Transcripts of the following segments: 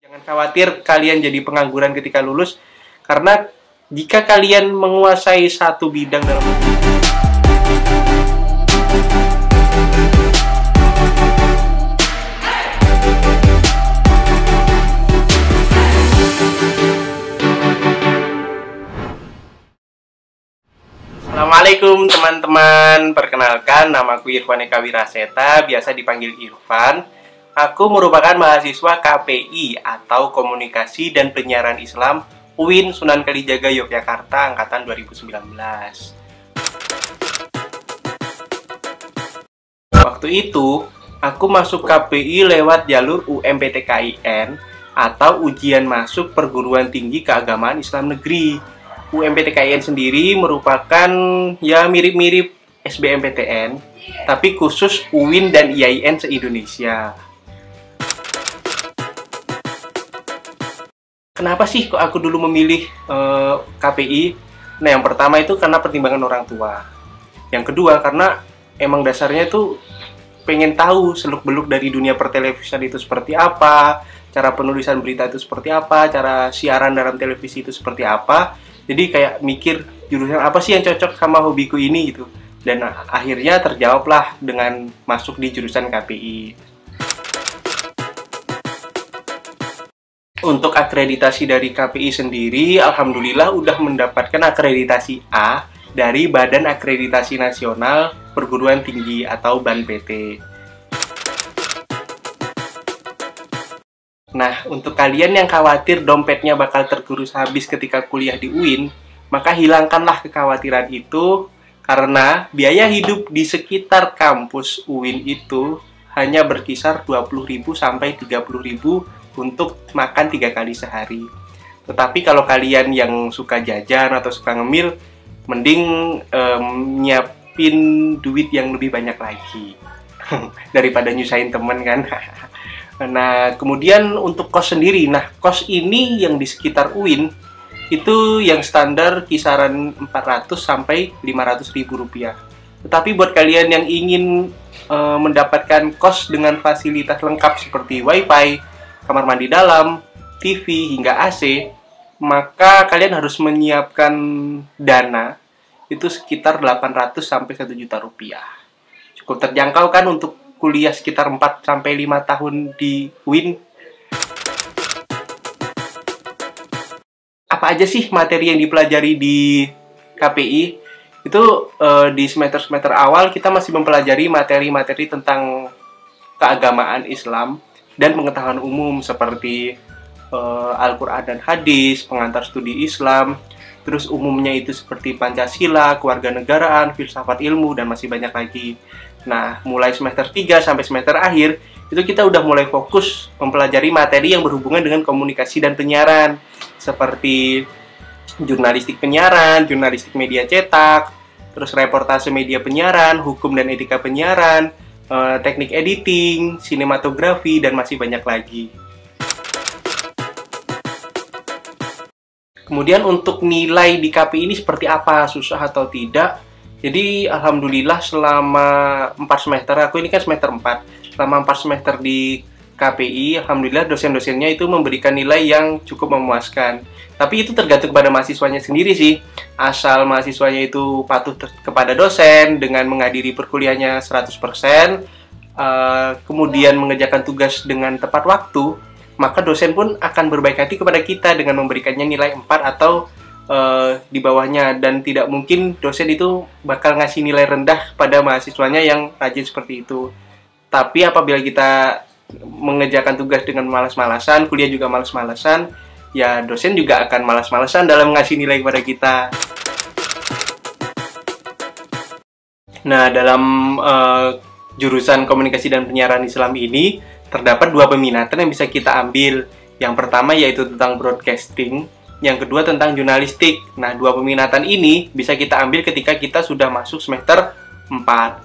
Jangan khawatir kalian jadi pengangguran ketika lulus, karena jika kalian menguasai satu bidang dalam Assalamualaikum teman-teman, perkenalkan namaku Irfan Eka Wiraseta, biasa dipanggil Irfan. Aku merupakan mahasiswa KPI atau Komunikasi dan Penyiaran Islam UIN Sunan Kalijaga Yogyakarta angkatan 2019. Waktu itu, aku masuk KPI lewat jalur UMPTKIN atau Ujian Masuk Perguruan Tinggi Keagamaan Islam Negeri. UMPTKIN sendiri merupakan ya mirip-mirip SBMPTN, tapi khusus UIN dan IAIN se-Indonesia. Kenapa sih kok aku dulu memilih KPI? Nah, yang pertama itu karena pertimbangan orang tua. Yang kedua karena emang dasarnya tuh pengen tahu seluk-beluk dari dunia pertelevisian itu seperti apa, cara penulisan berita itu seperti apa, cara siaran dalam televisi itu seperti apa. Jadi kayak mikir jurusan apa sih yang cocok sama hobiku ini gitu. Dan akhirnya terjawablah dengan masuk di jurusan KPI. Untuk akreditasi dari KPI sendiri, alhamdulillah udah mendapatkan akreditasi A dari Badan Akreditasi Nasional Perguruan Tinggi atau BANPT. Nah, untuk kalian yang khawatir dompetnya bakal tergerus habis ketika kuliah di UIN, maka hilangkanlah kekhawatiran itu karena biaya hidup di sekitar kampus UIN itu hanya berkisar 20.000 sampai 30.000 untuk makan 3 kali sehari. Tetapi kalau kalian yang suka jajan atau suka ngemil, mending nyiapin duit yang lebih banyak lagi daripada nyusahin temen kan. Nah, kemudian untuk kos sendiri, nah kos ini yang di sekitar UIN itu yang standar kisaran 400 sampai 500 ribu rupiah. Tetapi buat kalian yang ingin mendapatkan kos dengan fasilitas lengkap seperti wifi, kamar mandi dalam, TV, hingga AC, maka kalian harus menyiapkan dana itu sekitar 800 sampai 1 juta rupiah. Cukup terjangkau kan untuk kuliah sekitar 4 sampai 5 tahun di UIN. Apa aja sih materi yang dipelajari di KPI? Itu di semester-semester awal kita masih mempelajari materi-materi tentang keagamaan Islam dan pengetahuan umum seperti Al-Quran dan Hadis, pengantar studi Islam, terus umumnya itu seperti Pancasila, kewarganegaraan, filsafat ilmu, dan masih banyak lagi. Nah, mulai semester 3 sampai semester akhir, itu kita udah mulai fokus mempelajari materi yang berhubungan dengan komunikasi dan penyiaran, seperti jurnalistik penyiaran, jurnalistik media cetak, terus reportase media penyiaran, hukum dan etika penyiaran, teknik editing, sinematografi, dan masih banyak lagi. Kemudian untuk nilai di KPI ini seperti apa, susah atau tidak? Jadi alhamdulillah selama 4 semester, aku ini kan semester 4, selama 4 semester di KPI, alhamdulillah dosen-dosennya itu memberikan nilai yang cukup memuaskan. Tapi itu tergantung pada mahasiswanya sendiri sih. Asal mahasiswanya itu patuh kepada dosen dengan menghadiri perkuliahannya 100%, kemudian mengerjakan tugas dengan tepat waktu, maka dosen pun akan berbaik hati kepada kita dengan memberikannya nilai 4 atau di bawahnya. Dan tidak mungkin dosen itu bakal ngasih nilai rendah pada mahasiswanya yang rajin seperti itu. Tapi apabila kita mengerjakan tugas dengan malas-malasan, kuliah juga malas-malasan, ya dosen juga akan malas-malasan dalam ngasih nilai kepada kita. Nah, dalam jurusan komunikasi dan penyiaran Islam ini terdapat 2 peminatan yang bisa kita ambil. Yang pertama yaitu tentang broadcasting, yang kedua tentang jurnalistik. Nah, 2 peminatan ini bisa kita ambil ketika kita sudah masuk semester 4.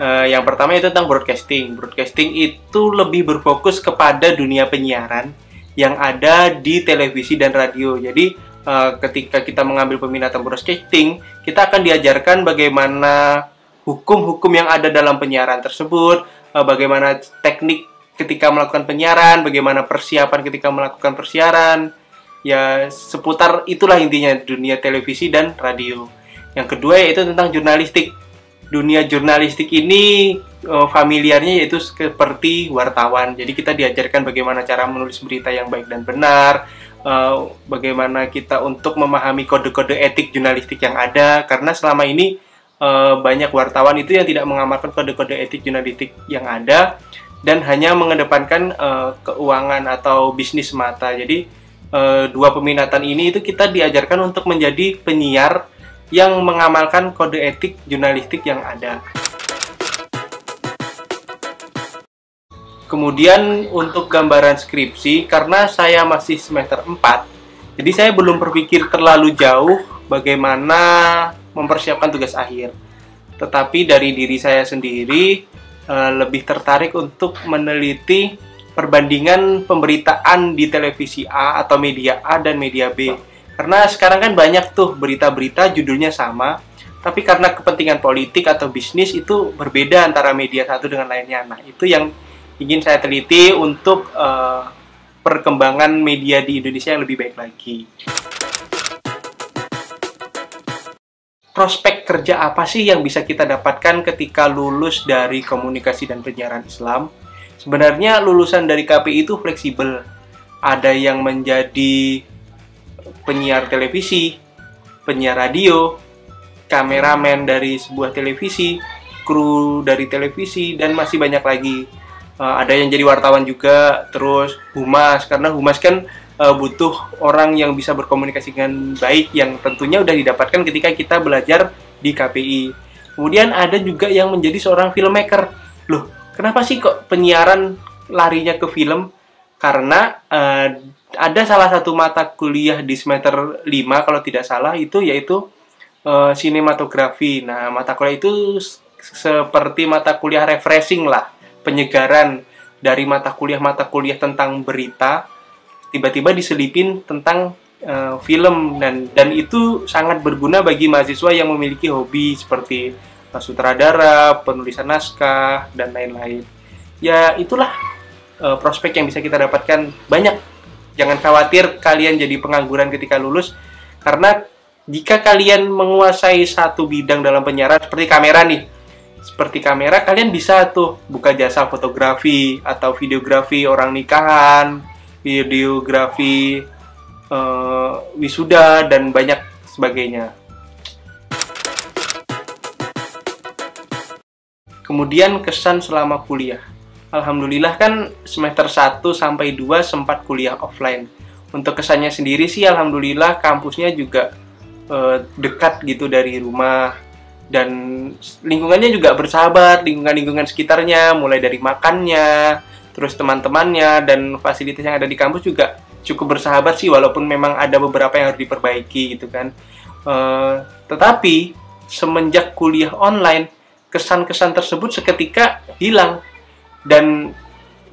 Yang pertama itu tentang broadcasting. Broadcasting itu lebih berfokus kepada dunia penyiaran yang ada di televisi dan radio. Jadi ketika kita mengambil peminatan broadcasting, kita akan diajarkan bagaimana hukum-hukum yang ada dalam penyiaran tersebut, bagaimana teknik ketika melakukan penyiaran, bagaimana persiapan ketika melakukan persiaran. Ya, seputar itulah intinya dunia televisi dan radio. Yang kedua yaitu tentang jurnalistik. Dunia jurnalistik ini familiarnya yaitu seperti wartawan. Jadi kita diajarkan bagaimana cara menulis berita yang baik dan benar, bagaimana kita untuk memahami kode-kode etik jurnalistik yang ada, karena selama ini banyak wartawan itu yang tidak mengamalkan kode-kode etik jurnalistik yang ada dan hanya mengedepankan keuangan atau bisnis semata. Jadi dua peminatan ini itu kita diajarkan untuk menjadi penyiar yang mengamalkan kode etik jurnalistik yang ada. Kemudian untuk gambaran skripsi, karena saya masih semester 4, jadi saya belum berpikir terlalu jauh bagaimana mempersiapkan tugas akhir. Tetapi dari diri saya sendiri lebih tertarik untuk meneliti perbandingan pemberitaan di televisi A atau media A dan media B. Karena sekarang kan banyak tuh berita-berita judulnya sama, tapi karena kepentingan politik atau bisnis itu berbeda antara media satu dengan lainnya. Nah, itu yang ingin saya teliti untuk perkembangan media di Indonesia yang lebih baik lagi. Prospek kerja apa sih yang bisa kita dapatkan ketika lulus dari komunikasi dan penyiaran Islam? Sebenarnya lulusan dari KPI itu fleksibel. Ada yang menjadi penyiar televisi, penyiar radio, kameramen dari sebuah televisi, kru dari televisi, dan masih banyak lagi. Ada yang jadi wartawan juga, terus humas, karena humas kan butuh orang yang bisa berkomunikasi dengan baik, yang tentunya udah didapatkan ketika kita belajar di KPI. Kemudian ada juga yang menjadi seorang filmmaker. Loh, kenapa sih kok penyiaran larinya ke film? Karena ada salah satu mata kuliah di semester 5 kalau tidak salah itu yaitu sinematografi. Nah, mata kuliah itu seperti mata kuliah refreshing lah, penyegaran dari mata kuliah tentang berita, tiba-tiba diselipin tentang film, dan itu sangat berguna bagi mahasiswa yang memiliki hobi seperti sutradara, penulisan naskah, dan lain-lain. Ya, itulah prospek yang bisa kita dapatkan banyak. Jangan khawatir kalian jadi pengangguran ketika lulus, karena jika kalian menguasai satu bidang dalam penyiaran seperti kamera nih, seperti kamera, kalian bisa tuh buka jasa fotografi atau videografi orang nikahan, videografi wisuda, dan banyak sebagainya. Kemudian kesan selama kuliah. Alhamdulillah kan semester 1 sampai 2 sempat kuliah offline. Untuk kesannya sendiri sih alhamdulillah kampusnya juga dekat gitu dari rumah, dan lingkungannya juga bersahabat, lingkungan sekitarnya, mulai dari makannya, terus teman-temannya, dan fasilitas yang ada di kampus juga cukup bersahabat sih, walaupun memang ada beberapa yang harus diperbaiki gitu kan. Tetapi semenjak kuliah online, kesan-kesan tersebut seketika hilang dan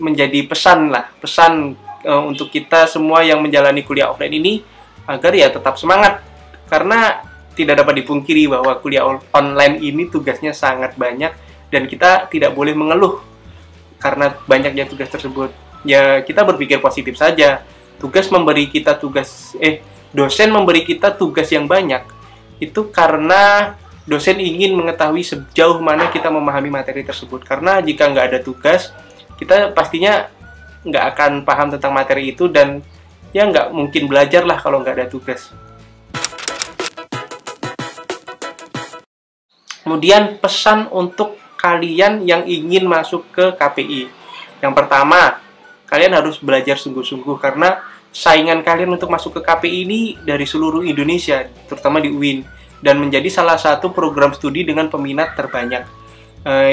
menjadi pesan untuk kita semua yang menjalani kuliah offline ini agar ya tetap semangat, karena tidak dapat dipungkiri bahwa kuliah online ini tugasnya sangat banyak dan kita tidak boleh mengeluh karena banyaknya tugas tersebut. Ya, kita berpikir positif saja. Dosen memberi kita tugas yang banyak itu karena dosen ingin mengetahui sejauh mana kita memahami materi tersebut. Karena jika nggak ada tugas, kita pastinya nggak akan paham tentang materi itu, dan ya nggak mungkin belajar lah kalau nggak ada tugas. Kemudian pesan untuk kalian yang ingin masuk ke KPI. Yang pertama, kalian harus belajar sungguh-sungguh, karena saingan kalian untuk masuk ke KPI ini dari seluruh Indonesia, terutama di UIN, dan menjadi salah satu program studi dengan peminat terbanyak.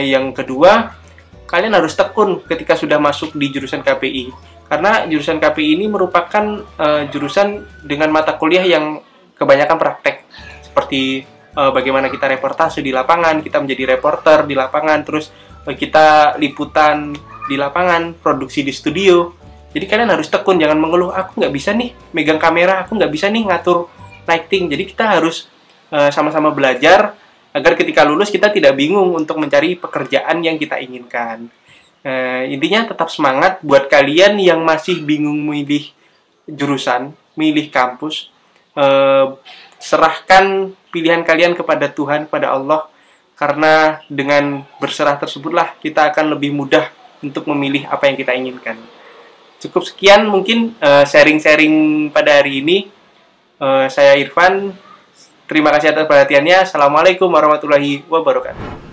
Yang kedua, kalian harus tekun ketika sudah masuk di jurusan KPI, karena jurusan KPI ini merupakan jurusan dengan mata kuliah yang kebanyakan praktek, seperti bagaimana kita reportase di lapangan, kita menjadi reporter di lapangan, terus kita liputan di lapangan, produksi di studio. Jadi kalian harus tekun, jangan mengeluh, aku nggak bisa nih megang kamera, aku nggak bisa nih ngatur lighting. Jadi kita harus sama-sama belajar agar ketika lulus kita tidak bingung untuk mencari pekerjaan yang kita inginkan. Intinya tetap semangat buat kalian yang masih bingung milih jurusan, milih kampus. Serahkan pilihan kalian kepada Tuhan, kepada Allah, karena dengan berserah tersebutlah kita akan lebih mudah untuk memilih apa yang kita inginkan. Cukup sekian mungkin sharing-sharing pada hari ini. Saya Irfan, terima kasih atas perhatiannya. Assalamualaikum warahmatullahi wabarakatuh.